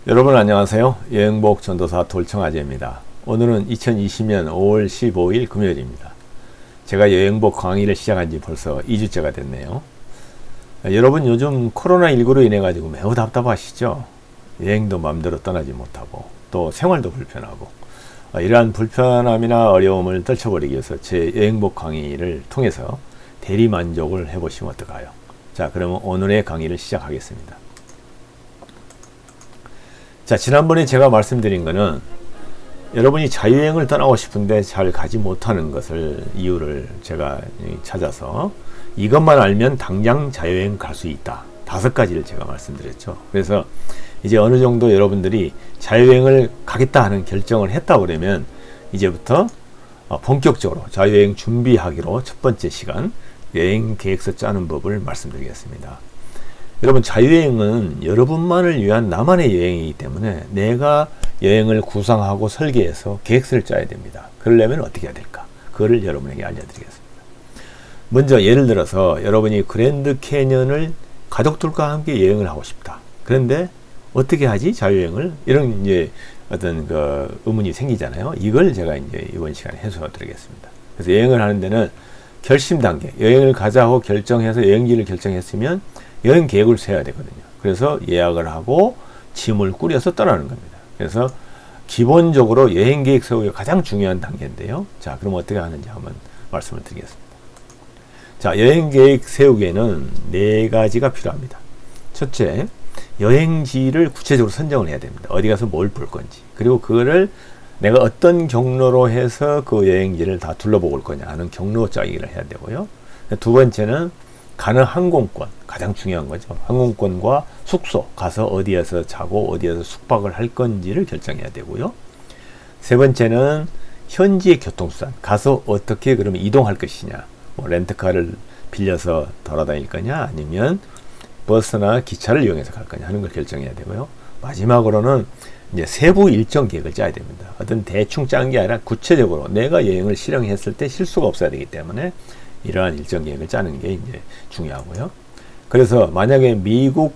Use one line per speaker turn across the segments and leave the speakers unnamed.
여러분 안녕하세요. 여행복 전도사 돌청아재입니다. 오늘은 2020년 5월 15일 금요일입니다. 제가 여행복 강의를 시작한 지 벌써 2주째가 됐네요. 여러분 요즘 코로나19로 인해 가지고 매우 답답하시죠? 여행도 마음대로 떠나지 못하고 또 생활도 불편하고 이러한 불편함이나 어려움을 떨쳐버리기 위해서 제 여행복 강의를 통해서 대리만족을 해보시면 어떨까요? 자, 그러면 오늘의 강의를 시작하겠습니다. 자, 지난번에 제가 말씀드린 거는 여러분이 자유여행을 떠나고 싶은데 잘 가지 못하는 것을 이유를 제가 찾아서 이것만 알면 당장 자유여행 갈 수 있다. 5가지를 제가 말씀드렸죠. 그래서 이제 어느 정도 여러분들이 자유여행을 가겠다 하는 결정을 했다 그러면 이제부터 본격적으로 자유여행 준비하기로 첫 번째 시간 여행 계획서 짜는 법을 말씀드리겠습니다. 여러분, 자유여행은 여러분만을 위한 나만의 여행이기 때문에 내가 여행을 구상하고 설계해서 계획서를 짜야 됩니다. 그러려면 어떻게 해야 될까? 그거를 여러분에게 알려드리겠습니다. 먼저 예를 들어서 여러분이 그랜드 캐년을 가족들과 함께 여행을 하고 싶다. 그런데 어떻게 하지? 자유여행을? 이런 이제 어떤 그 의문이 생기잖아요. 이걸 제가 이제 이번 시간에 해소해 드리겠습니다. 그래서 여행을 하는 데는 결심 단계, 여행을 가자고 결정해서 여행지를 결정했으면 여행 계획을 세워야 되거든요. 그래서 예약을 하고 짐을 꾸려서 떠나는 겁니다. 그래서 기본적으로 여행 계획 세우기가 가장 중요한 단계인데요. 자, 그럼 어떻게 하는지 한번 말씀을 드리겠습니다. 자, 여행 계획 세우기에는 4가지가 필요합니다. 첫째, 여행지를 구체적으로 선정을 해야 됩니다. 어디 가서 뭘 볼 건지. 그리고 그거를 내가 어떤 경로로 해서 그 여행지를 다 둘러보고 올 거냐 하는 경로 짜기를 해야 되고요. 두 번째는 가는 항공권, 가장 중요한 거죠. 항공권과 숙소, 가서 어디에서 자고 어디에서 숙박을 할 건지를 결정해야 되고요. 세 번째는 현지의 교통수단, 가서 어떻게 그러면 이동할 것이냐, 뭐 렌트카를 빌려서 돌아다닐 거냐, 아니면 버스나 기차를 이용해서 갈 거냐 하는 걸 결정해야 되고요. 마지막으로는 이제 세부 일정 계획을 짜야 됩니다. 어떤 대충 짠 게 아니라 구체적으로 내가 여행을 실행했을 때 실수가 없어야 되기 때문에 이러한 일정 계획을 짜는 게 이제 중요하고요. 그래서 만약에 미국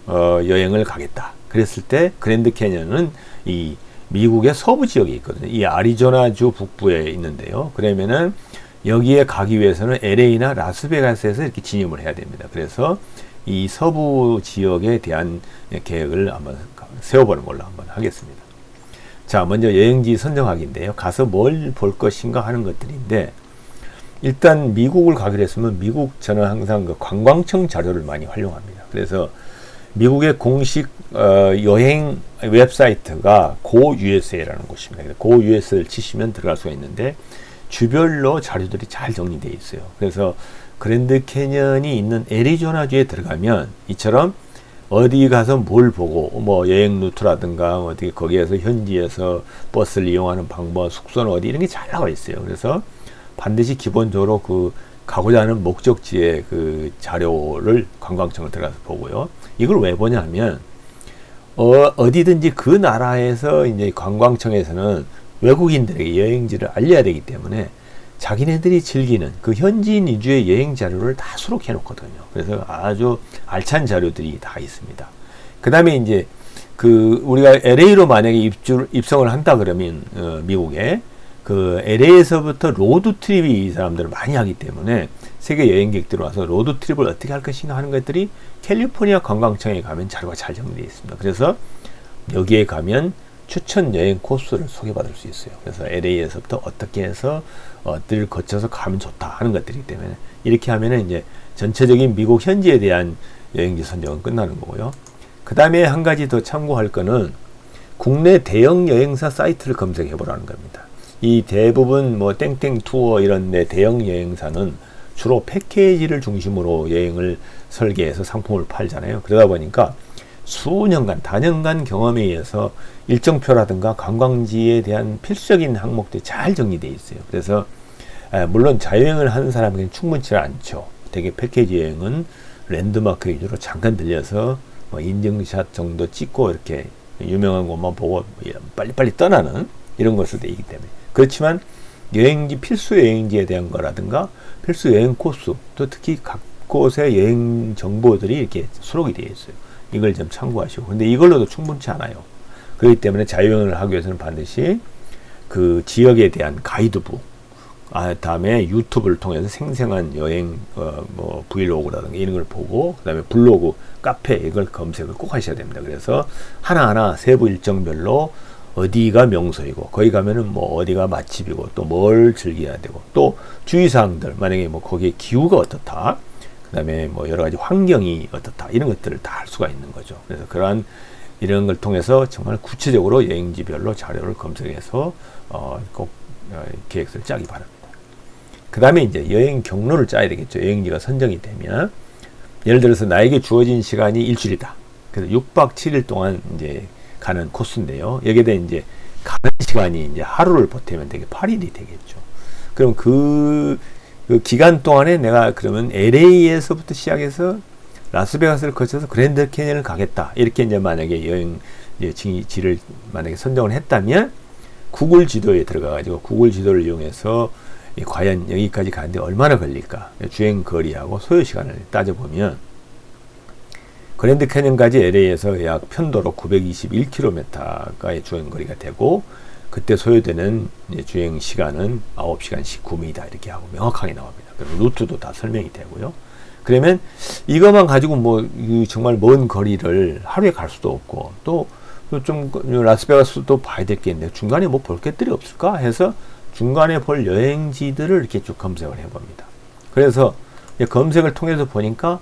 여행을 가겠다. 그랬을 때 그랜드 캐년은 이 미국의 서부 지역에 있거든요. 이 애리조나주 북부에 있는데요. 그러면은 여기에 가기 위해서는 LA나 라스베가스에서 이렇게 진입을 해야 됩니다. 그래서 이 서부 지역에 대한 계획을 한번 세워보는 걸로 한번 하겠습니다. 자, 먼저 여행지 선정하기인데요. 가서 뭘 볼 것인가 하는 것들인데, 일단 미국을 가기로 했으면 저는 항상 그 관광청 자료를 많이 활용합니다. 그래서 미국의 공식 여행 웹사이트가 GoUSA라는 곳입니다. GoUSA를 치시면 들어갈 수가 있는데 주별로 자료들이 잘 정리되어 있어요. 그래서 그랜드 캐년이 있는 애리조나주에 들어가면 이처럼 어디 가서 뭘 보고 뭐 여행 루트라든가 어디 거기에서 현지에서 버스를 이용하는 방법, 숙소는 어디 이런 게 잘 나와 있어요. 그래서 반드시 기본적으로 그 가고자 하는 목적지의 그 자료를 관광청을 들어가서 보고요. 이걸 왜 보냐면 어디든지 그 나라에서 이제 관광청에서는 외국인들에게 여행지를 알려야 되기 때문에 자기네들이 즐기는 그 현지인 위주의 여행 자료를 다 수록해 놓거든요. 그래서 아주 알찬 자료들이 다 있습니다. 그 다음에 이제 그 우리가 LA로 만약에 입성을 한다 그러면 미국에 그 LA에서부터 로드 트립이 이 사람들은 많이 하기 때문에 세계 여행객들이 와서 로드 트립을 어떻게 할 것인가 하는 것들이 캘리포니아 관광청에 가면 자료가 잘 정리되어 있습니다. 그래서 여기에 가면 추천 여행 코스를 소개받을 수 있어요. 그래서 LA에서부터 어떻게 해서 어디를 거쳐서 가면 좋다 하는 것들이기 때문에 이렇게 하면은 이제 전체적인 미국 현지에 대한 여행지 선정은 끝나는 거고요. 그 다음에 한 가지 더 참고할 거는 국내 대형 여행사 사이트를 검색해 보라는 겁니다. 이 대부분 뭐 땡땡 투어 이런 데 대형 여행사는 주로 패키지를 중심으로 여행을 설계해서 상품을 팔잖아요. 그러다 보니까 수년간, 다년간 경험에 의해서 일정표라든가 관광지에 대한 필수적인 항목들이 잘 정리되어 있어요. 그래서 물론 자유여행을 하는 사람에게는 충분치 않죠. 되게 패키지 여행은 랜드마크 위주로 잠깐 들려서 뭐 인증샷 정도 찍고 이렇게 유명한 곳만 보고 빨리빨리 떠나는 이런 것으로 되어 있기 때문에. 그렇지만 여행지, 필수 여행지에 대한 거라든가 필수 여행 코스, 또 특히 각 곳의 여행 정보들이 이렇게 수록이 되어 있어요. 이걸 좀 참고하시고. 근데 이걸로도 충분치 않아요. 그렇기 때문에 자유여행을 하기 위해서는 반드시 그 지역에 대한 가이드북, 다음에 유튜브를 통해서 생생한 여행 뭐 브이로그라든가 이런 걸 보고, 그 다음에 블로그, 카페 이걸 검색을 꼭 하셔야 됩니다. 그래서 하나하나 세부 일정별로 어디가 명소이고, 거기 가면은 뭐 어디가 맛집이고, 또 뭘 즐겨야 되고, 또 주의사항들, 만약에 뭐 거기에 기후가 어떻다, 그 다음에 뭐 여러 가지 환경이 어떻다, 이런 것들을 다 알 수가 있는 거죠. 그래서 그러한 이런 걸 통해서 정말 구체적으로 여행지별로 자료를 검색해서 꼭 계획서를 짜기 바랍니다. 그 다음에 이제 여행 경로를 짜야 되겠죠. 여행지가 선정이 되면, 예를 들어서 나에게 주어진 시간이 일주일이다. 그래서 6박 7일 동안 이제 가는 코스인데요. 여기에 대해 이제 가는 시간이 이제 하루를 보태면 되게 8일이 되겠죠. 그럼 그 기간 동안에 내가 그러면 LA에서부터 시작해서 라스베가스를 거쳐서 그랜드 캐니언을 가겠다. 이렇게 이제 만약에 여행지를 만약에 선정을 했다면, 구글 지도에 들어가가지고 구글 지도를 이용해서 과연 여기까지 가는데 얼마나 걸릴까? 주행 거리하고 소요 시간을 따져보면, 그랜드 캐니언까지 LA에서 약 편도로 921km가의 주행 거리가 되고, 그때 소요되는 주행 시간은 9시간 19분이다. 이렇게 하고 명확하게 나옵니다. 그리고 루트도 다 설명이 되고요. 그러면 이것만 가지고 뭐 정말 먼 거리를 하루에 갈 수도 없고, 또 좀 라스베가스도 봐야 될 게 있는데 중간에 뭐 볼 것들이 없을까 해서 중간에 볼 여행지들을 이렇게 쭉 검색을 해봅니다. 그래서 검색을 통해서 보니까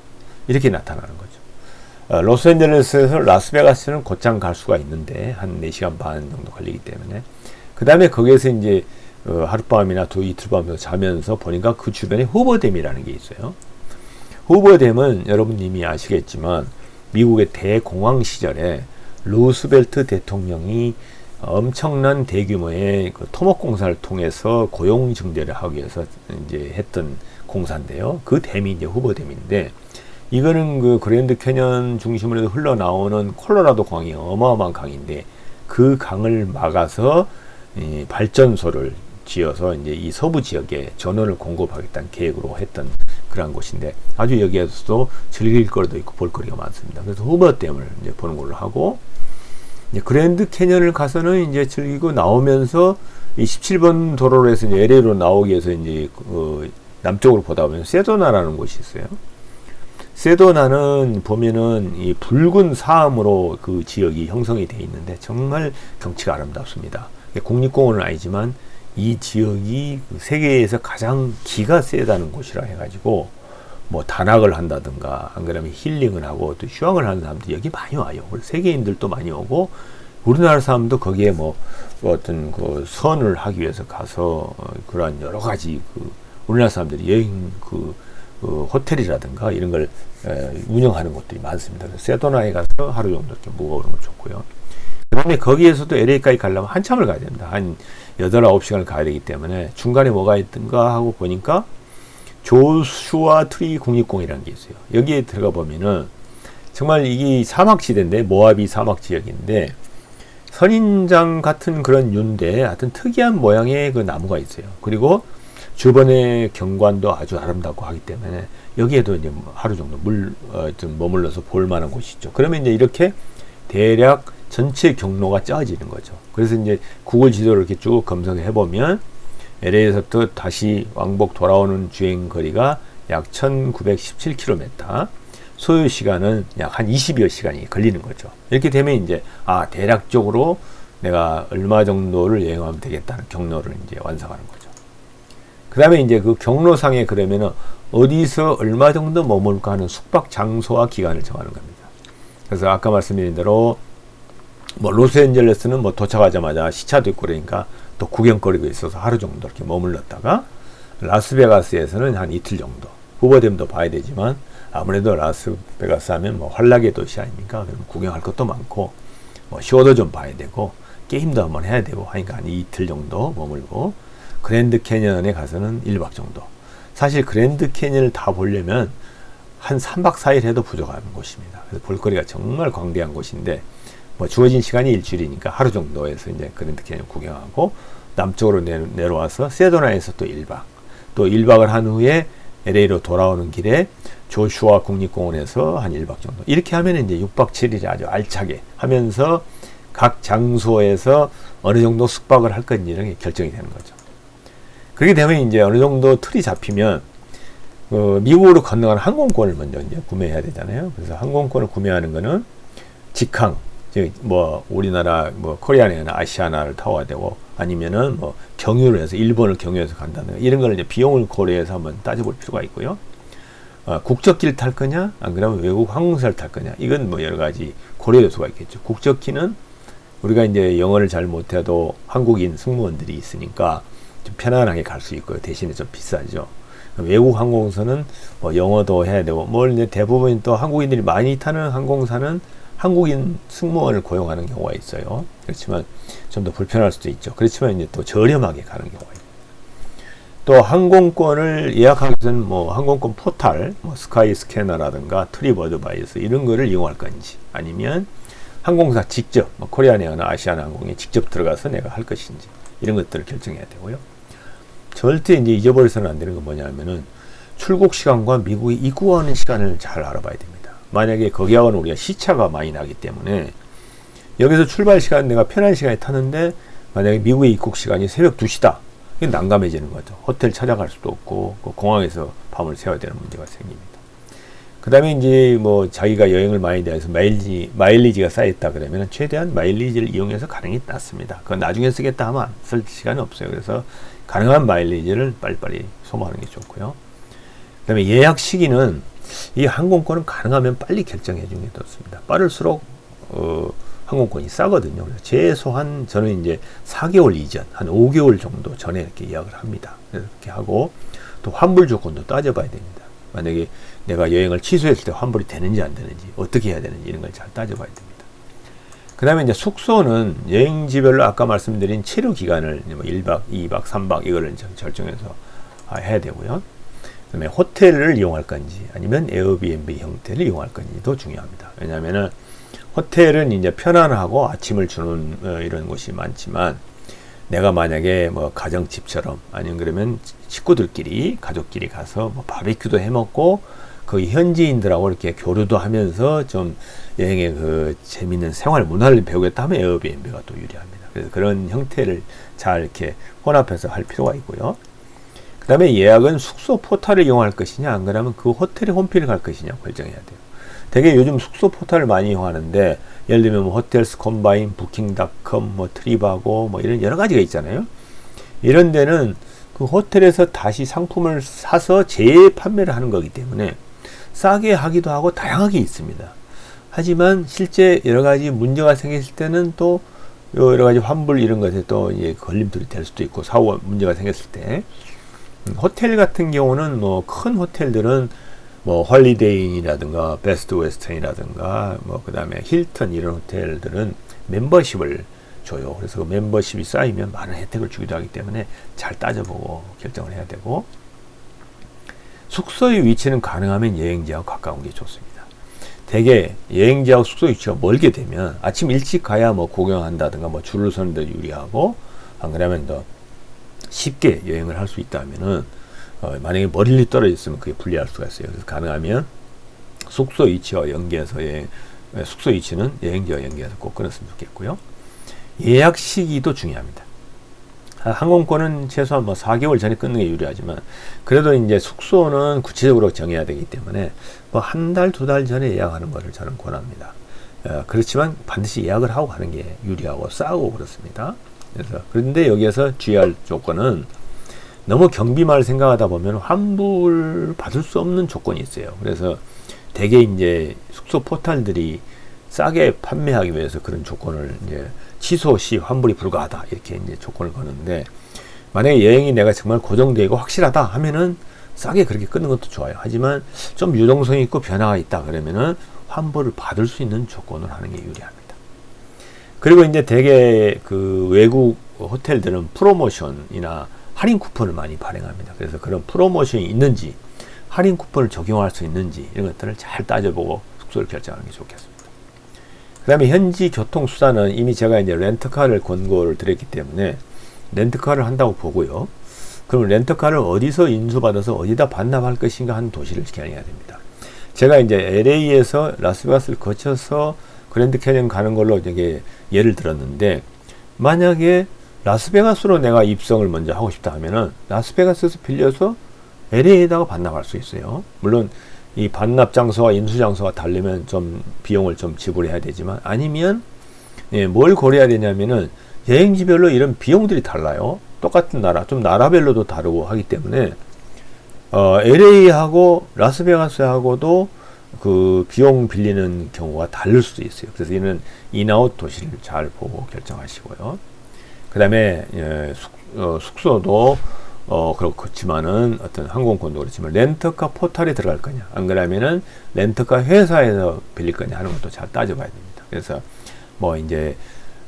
이렇게 나타나는 거죠. 로스앤젤레스에서 라스베가스는 곧장 갈 수가 있는데 한 4시간 반 정도 걸리기 때문에, 그 다음에 거기에서 이제 하룻밤이나 이틀 밤 자면서 보니까 그 주변에 후버댐이라는 게 있어요. 후버댐은 여러분 이미 아시겠지만 미국의 대공황 시절에 루스벨트 대통령이 엄청난 대규모의 그 토목 공사를 통해서 고용 증대를 하기 위해서 이제 했던 공사인데요. 그 댐이 이제 후버댐인데, 이거는 그 그랜드 캐년 중심으로 해서 흘러나오는 콜로라도 강이 어마어마한 강인데, 그 강을 막아서 이 발전소를 지어서 이제 이 서부 지역에 전원을 공급하겠다는 계획으로 했던 그런 곳인데, 아주 여기에서도 즐길 거리도 있고 볼거리가 많습니다. 그래서 후버댐을 이제 보는 걸로 하고, 이제 그랜드 캐년을 가서는 이제 즐기고 나오면서 이 17번 도로로 해서 이제 LA로 나오기 위해서 이제 남쪽으로 보다 보면 세도나라는 곳이 있어요. 세도나는 보면은 이 붉은 사암으로 그 지역이 형성이 되어 있는데 정말 경치가 아름답습니다. 국립공원은 아니지만 이 지역이 세계에서 가장 기가 세다는 곳이라 해가지고 뭐 단학을 한다든가, 안 그러면 힐링을 하고 또 휴양을 하는 사람들이 여기 많이 와요. 세계인들도 많이 오고, 우리나라 사람도 거기에 뭐 어떤 그 선을 하기 위해서 가서 그러한 여러 가지 그 우리나라 사람들이 여행 호텔이라든가 이런 걸 운영하는 곳들이 많습니다. 그래서 세도나에 가서 하루 정도 이렇게 묵어오는 거 좋고요. 그 다음에 거기에서도 LA까지 가려면 한참을 가야 됩니다. 한 8, 9시간을 가야 되기 때문에 중간에 뭐가 있던가 하고 보니까 조슈아 트리 국립공원이라는 게 있어요. 여기에 들어가 보면은 정말 이게 사막지대인데, 모하비 사막 지역인데 선인장 같은 그런 윤대, 하여튼 특이한 모양의 그 나무가 있어요. 그리고 주변의 경관도 아주 아름답고 하기 때문에 여기에도 이제 하루 정도 좀 머물러서 볼 만한 곳이 있죠. 그러면 이제 이렇게 대략 전체 경로가 짜지는 거죠. 그래서 이제 구글 지도를 이렇게 쭉 검색해 보면 LA에서부터 다시 왕복 돌아오는 주행 거리가 약 1917km, 소요 시간은 약 한 20여 시간이 걸리는 거죠. 이렇게 되면 이제 대략적으로 내가 얼마 정도를 여행하면 되겠다는 경로를 이제 완성하는 거죠. 그 다음에 이제 그 경로상에 그러면은 어디서 얼마 정도 머물까 하는 숙박 장소와 기간을 정하는 겁니다. 그래서 아까 말씀드린 대로 뭐 로스앤젤레스는 뭐 도착하자마자 시차도 있고 그러니까 또 구경거리가 있어서 하루 정도 이렇게 머물렀다가, 라스베가스에서는 한 이틀 정도, 후버댐도 봐야 되지만 아무래도 라스베가스 하면 뭐 환락의 도시 아닙니까? 그럼 구경할 것도 많고 뭐 쇼도 좀 봐야 되고 게임도 한번 해야 되고 하니까 한 이틀 정도 머물고, 그랜드 캐니언에 가서는 1박 정도. 사실 그랜드 캐니언을 다 보려면 한 3박 4일 해도 부족한 곳입니다. 그래서 볼거리가 정말 광대한 곳인데, 뭐 주어진 시간이 일주일이니까 하루 정도에서 이제 그랜드 캐니언 구경하고, 남쪽으로 내려와서 세도나에서 또 1박, 또 1박을 한 후에 LA로 돌아오는 길에 조슈아 국립공원에서 한 1박 정도. 이렇게 하면 이제 6박 7일이 아주 알차게 하면서 각 장소에서 어느 정도 숙박을 할 건지 이런 게 결정이 되는 거죠. 그렇게 되면 이제 어느 정도 틀이 잡히면 미국으로 건너가는 항공권을 먼저 이제 구매해야 되잖아요. 그래서 항공권을 구매하는 거는 직항, 즉 뭐 우리나라 뭐 코리아나 아시아나를 타야 되고 아니면은 뭐 경유를 해서 일본을 경유해서 간다는 이런 걸 이제 비용을 고려해서 한번 따져볼 필요가 있고요. 국적기를 탈 거냐, 안 그러면 외국 항공사를 탈 거냐, 이건 뭐 여러 가지 고려될 수가 있겠죠. 국적기는 우리가 이제 영어를 잘 못해도 한국인 승무원들이 있으니까 좀 편안하게 갈 수 있고요. 대신에 좀 비싸죠. 외국 항공사는 뭐 영어도 해야 되고, 뭘 이제 대부분 또 한국인들이 많이 타는 항공사는 한국인 승무원을 고용하는 경우가 있어요. 그렇지만 좀 더 불편할 수도 있죠. 그렇지만 이제 또 저렴하게 가는 경우가 있어요. 또 항공권을 예약하기 위해서는 뭐 항공권 포탈, 뭐 스카이 스캐너라든가 트립어드바이서 이런 거를 이용할 건지, 아니면 항공사 직접, 뭐 코리아나 아시아나 항공에 직접 들어가서 내가 할 것인지, 이런 것들을 결정해야 되고요. 절대 이제 잊어버려서는 안 되는 건 뭐냐면은 출국 시간과 미국에 입국하는 시간을 잘 알아봐야 됩니다. 만약에 거기하고는 우리가 시차가 많이 나기 때문에 여기서 출발 시간 내가 편한 시간에 타는데 만약에 미국의 입국 시간이 새벽 2시다. 이게 난감해지는 거죠. 호텔 찾아갈 수도 없고 공항에서 밤을 새워야 되는 문제가 생깁니다. 그 다음에 이제 뭐 자기가 여행을 많이 다해서 마일리지가 쌓였다 그러면 최대한 마일리지를 이용해서 가는 게 낫습니다. 그건 나중에 쓰겠다 하면 쓸 시간이 없어요. 그래서 가능한 마일리지를 빨리빨리 소모하는 게 좋고요. 그 다음에 예약 시기는 이 항공권은 가능하면 빨리 결정해 주는 게 좋습니다. 빠를수록 항공권이 싸거든요. 그래서 최소한 저는 이제 4개월 이전, 한 5개월 정도 전에 이렇게 예약을 합니다. 그래서 이렇게 하고 또 환불 조건도 따져봐야 됩니다. 만약에 내가 여행을 취소했을 때 환불이 되는지 안 되는지, 어떻게 해야 되는지 이런 걸 잘 따져봐야 됩니다. 그 다음에 이제 숙소는 여행지별로 아까 말씀드린 체류 기간을 뭐 1박, 2박, 3박 이거를 결정해서 해야 되고요. 그 다음에 호텔을 이용할 건지 아니면 에어비앤비 형태를 이용할 건지도 중요합니다. 왜냐하면은 호텔은 이제 편안하고 아침을 주는 이런 곳이 많지만 내가 만약에 뭐 가정집처럼 아니면 그러면 식구들끼리 가족끼리 가서 뭐 바비큐도 해 먹고 그 현지인들하고 이렇게 교류도 하면서 좀 여행의 그 재밌는 생활 문화를 배우겠다 하면 에어비앤비가 또 유리합니다. 그래서 그런 형태를 잘 이렇게 혼합해서 할 필요가 있고요. 그 다음에 예약은 숙소 포탈을 이용할 것이냐, 안 그러면 그 호텔의 홈페이지를 갈 것이냐 결정해야 돼요. 되게 요즘 숙소 포탈을 많이 이용하는데, 예를 들면 뭐 호텔스 컴바인, 부킹닷컴, 뭐 트립하고 뭐 이런 여러 가지가 있잖아요. 이런 데는 그 호텔에서 다시 상품을 사서 재판매를 하는 거기 때문에 싸게 하기도 하고 다양하게 있습니다. 하지만 실제 여러 가지 문제가 생겼을 때는 또 여러 가지 환불 이런 것에 또 이제 걸림돌이 될 수도 있고, 사고 문제가 생겼을 때 호텔 같은 경우는 뭐 큰 호텔들은 뭐 홀리데이라든가 베스트 웨스턴이라든가 뭐 그다음에 힐튼 이런 호텔들은 멤버십을 줘요. 그래서 그 멤버십이 쌓이면 많은 혜택을 주기도 하기 때문에 잘 따져보고 결정을 해야 되고, 숙소의 위치는 가능하면 여행지하고 가까운 게 좋습니다. 대개 여행지하고 숙소 위치가 멀게 되면 아침 일찍 가야 뭐 구경한다든가 뭐 줄을 서는 데 유리하고, 안 그러면 더 쉽게 여행을 할 수 있다면은 만약에 멀리 떨어져 있으면 그게 불리할 수가 있어요. 그래서 가능하면 숙소 위치와 연계해서 숙소 위치는 여행지와 연계해서 꼭 끊었으면 좋겠고요. 예약 시기도 중요합니다. 항공권은 최소한 뭐 4개월 전에 끊는 게 유리하지만, 그래도 이제 숙소는 구체적으로 정해야 되기 때문에 뭐 한 달, 2달 전에 예약하는 것을 저는 권합니다. 그렇지만 반드시 예약을 하고 가는 게 유리하고 싸고 그렇습니다. 그래서 그런데 여기에서 주의할 조건은, 너무 경비만을 생각하다 보면 환불 받을 수 없는 조건이 있어요. 그래서 대개 이제 숙소 포탈들이 싸게 판매하기 위해서 그런 조건을 이제 취소 시 환불이 불가하다 이렇게 이제 조건을 거는데, 만약에 여행이 내가 정말 고정되고 확실하다 하면은 싸게 그렇게 끊는 것도 좋아요. 하지만 좀 유동성이 있고 변화가 있다 그러면은 환불을 받을 수 있는 조건을 하는 게 유리합니다. 그리고 이제 대개 그 외국 호텔들은 프로모션이나 할인 쿠폰을 많이 발행합니다. 그래서 그런 프로모션이 있는지, 할인 쿠폰을 적용할 수 있는지 이런 것들을 잘 따져보고 숙소를 결정하는 게 좋겠습니다. 그 다음에 현지 교통수단은 이미 제가 이제 렌트카를 권고를 드렸기 때문에 렌트카를 한다고 보고요. 그럼 렌터카를 어디서 인수받아서 어디다 반납할 것인가 하는 도시를 겨냥해야 됩니다. 제가 이제 LA에서 라스베가스를 거쳐서 그랜드 캐니언 가는 걸로 이게 예를 들었는데, 만약에 라스베가스로 내가 입성을 먼저 하고 싶다 하면은 라스베가스에서 빌려서 LA에다가 반납할 수 있어요. 물론 이 반납 장소와 인수 장소가 다르면 좀 비용을 좀 지불해야 되지만, 아니면 뭘 고려해야 되냐면은 여행지별로 이런 비용들이 달라요. 똑같은 나라, 좀 나라별로도 다르고 하기 때문에 LA하고 라스베가스하고도 그 비용 빌리는 경우가 다를 수도 있어요. 그래서 이는 인아웃 도시를 잘 보고 결정하시고요. 그 다음에 숙소도 그렇지만은 어떤 항공권도 그렇지만 렌터카 포털에 들어갈 거냐, 안 그러면은 렌터카 회사에서 빌릴 거냐 하는 것도 잘 따져봐야 됩니다. 그래서 뭐 이제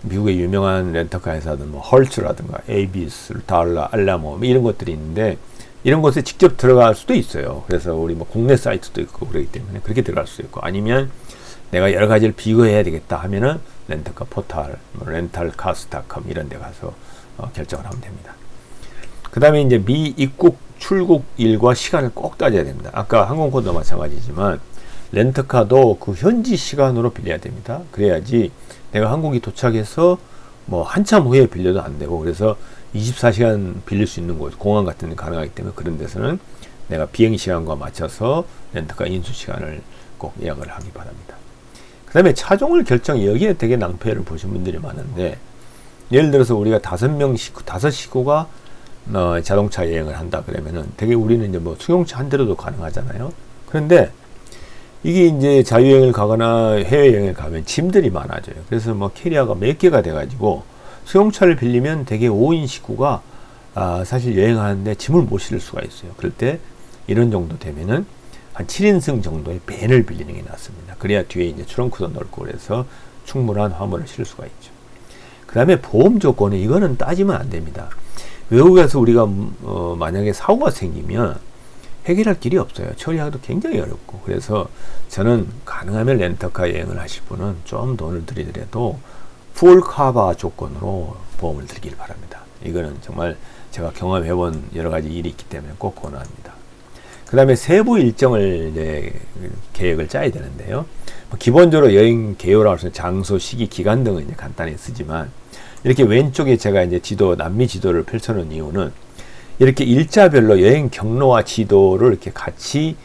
미국의 유명한 렌터카 회사든 뭐 헐츠라든가 에이비스, 달라, 알라모 뭐 이런 것들이 있는데, 이런 곳에 직접 들어갈 수도 있어요. 그래서 우리 뭐 국내 사이트도 있고 그렇기 때문에 그렇게 들어갈 수 있고, 아니면 내가 여러 가지를 비교해야 되겠다 하면은 렌터카 포털, 뭐 렌탈카스.com 이런 데 가서 결정을 하면 됩니다. 그 다음에 이제 미 입국 출국 일과 시간을 꼭 따져야 됩니다. 아까 항공권도 마찬가지지만 렌터카도 그 현지 시간으로 빌려야 됩니다. 그래야지 내가 한국에 도착해서 뭐 한참 후에 빌려도 안 되고, 그래서 24시간 빌릴 수 있는 곳, 공항 같은 데 가능하기 때문에 그런 데서는 내가 비행 시간과 맞춰서 렌터카 인수 시간을 꼭 예약을 하기 바랍니다. 그 다음에 차종을 결정, 여기에 되게 낭패를 보신 분들이 많은데, 예를 들어서 우리가 5명 식구, 5식구가 자동차 여행을 한다 그러면은 되게 우리는 이제 뭐 승용차 한 대로도 가능하잖아요. 그런데 이게 이제 자유여행을 가거나 해외여행을 가면 짐들이 많아져요. 그래서 뭐 캐리어가 몇 개가 돼가지고 승용차를 빌리면 되게 5인 식구가 사실 여행하는데 짐을 못 실을 수가 있어요. 그럴 때 이런 정도 되면은 한 7인승 정도의 밴을 빌리는 게 낫습니다. 그래야 뒤에 이제 트렁크도 넓고 그래서 충분한 화물을 실을 수가 있죠. 그 다음에 보험 조건은 이거는 따지면 안 됩니다. 외국에서 우리가 만약에 사고가 생기면 해결할 길이 없어요. 처리하기도 굉장히 어렵고, 그래서 저는 가능하면 렌터카 여행을 하실 분은 좀 돈을 들이더라도 풀 커버 조건으로 보험을 들길 바랍니다. 이거는 정말 제가 경험해본 여러 가지 일이 있기 때문에 꼭 권합니다. 그 다음에 세부 일정을 이제 계획을 짜야 되는데요. 기본적으로 여행 개요라고 해서 장소, 시기, 기간 등은 이제 간단히 쓰지만, 이렇게 왼쪽에 제가 이제 지도, 남미 지도를 펼쳐놓은 이유는 이렇게 일자별로 여행 경로와 지도를 이렇게 같이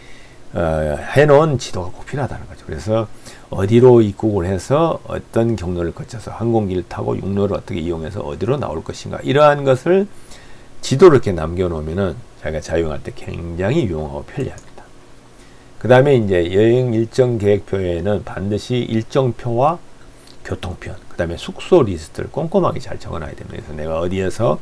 해놓은 지도가 꼭 필요하다는 거죠. 그래서 어디로 입국을 해서 어떤 경로를 거쳐서 항공기를 타고 육로를 어떻게 이용해서 어디로 나올 것인가, 이러한 것을 지도를 이렇게 남겨놓으면은 자기가 자유여행할 때 굉장히 유용하고 편리합니다. 그 다음에 이제 여행 일정 계획표에는 반드시 일정표와 교통편, 그 다음에 숙소 리스트를 꼼꼼하게 잘 적어놔야 됩니다. 그래서 내가 어디에서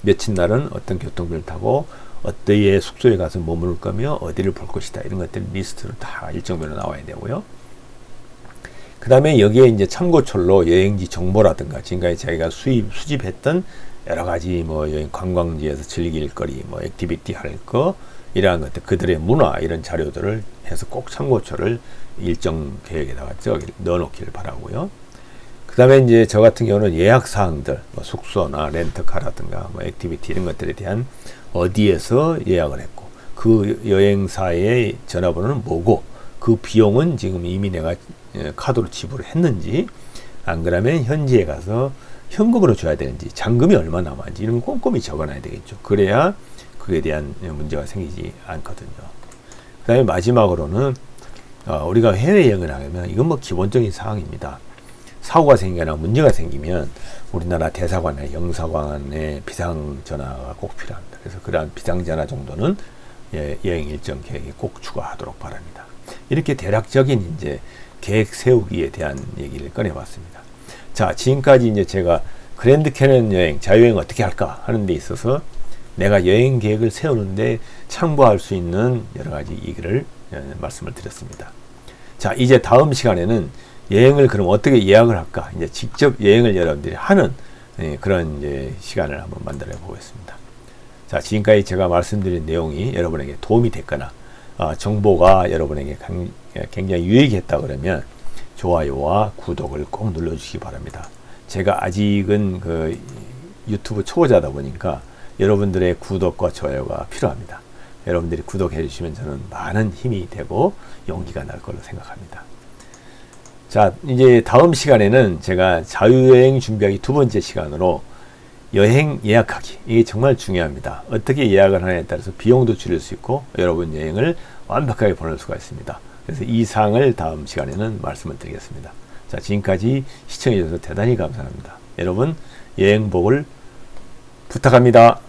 며칠 날은 어떤 교통편을 타고 어디에 숙소에 가서 머무를 거며 어디를 볼 것이다, 이런 것들 리스트로 다 일정별로 나와야 되고요. 그 다음에 여기에 이제 참고철로 여행지 정보라든가 지금까지 자기가 수집했던 여러 가지 뭐 여행 관광지에서 즐길 거리, 뭐 액티비티 할 거, 이러한 것들, 그들의 문화, 이런 자료들을 해서 꼭 참고처를 일정 계획에다가 넣어놓기를 바라고요. 그 다음에 이제 저 같은 경우는 예약 사항들, 뭐 숙소나 렌터카라든가 뭐 액티비티 이런 것들에 대한 어디에서 예약을 했고, 그 여행사의 전화번호는 뭐고, 그 비용은 지금 이미 내가 카드로 지불을 했는지, 안 그러면 현지에 가서 현금으로 줘야 되는지, 잔금이 얼마 남았는지 이런 거 꼼꼼히 적어놔야 되겠죠. 그래야 그에 대한 문제가 생기지 않거든요. 그 다음에 마지막으로는 우리가 해외여행을 하면 이건 뭐 기본적인 사항입니다. 사고가 생기거나 문제가 생기면 우리나라 대사관이나 영사관에 비상전화가 꼭 필요합니다. 그래서 그러한 비상전화 정도는 여행 일정 계획에 꼭 추가하도록 바랍니다. 이렇게 대략적인 이제 계획 세우기에 대한 얘기를 꺼내봤습니다. 자, 지금까지 이제 제가 그랜드 캐니언 여행, 자유여행 어떻게 할까 하는 데 있어서 내가 여행 계획을 세우는데 참고할 수 있는 여러 가지 얘기를 말씀을 드렸습니다. 자, 이제 다음 시간에는 여행을 그럼 어떻게 예약을 할까? 이제 직접 여행을 여러분들이 하는 그런 이제 시간을 한번 만들어 보겠습니다. 자, 지금까지 제가 말씀드린 내용이 여러분에게 도움이 됐거나 정보가 여러분에게 굉장히 유익했다 그러면 좋아요와 구독을 꼭 눌러주시기 바랍니다. 제가 아직은 그 유튜브 초보자다 보니까 여러분들의 구독과 좋아요가 필요합니다. 여러분들이 구독해 주시면 저는 많은 힘이 되고 용기가 날 걸로 생각합니다. 자, 이제 다음 시간에는 제가 자유여행 준비하기 두 번째 시간으로 여행 예약하기, 이게 정말 중요합니다. 어떻게 예약을 하느냐에 따라서 비용도 줄일 수 있고 여러분 여행을 완벽하게 보낼 수가 있습니다. 그래서 이 사항을 다음 시간에는 말씀을 드리겠습니다. 자, 지금까지 시청해 주셔서 대단히 감사합니다. 여러분 여행 복을 부탁합니다.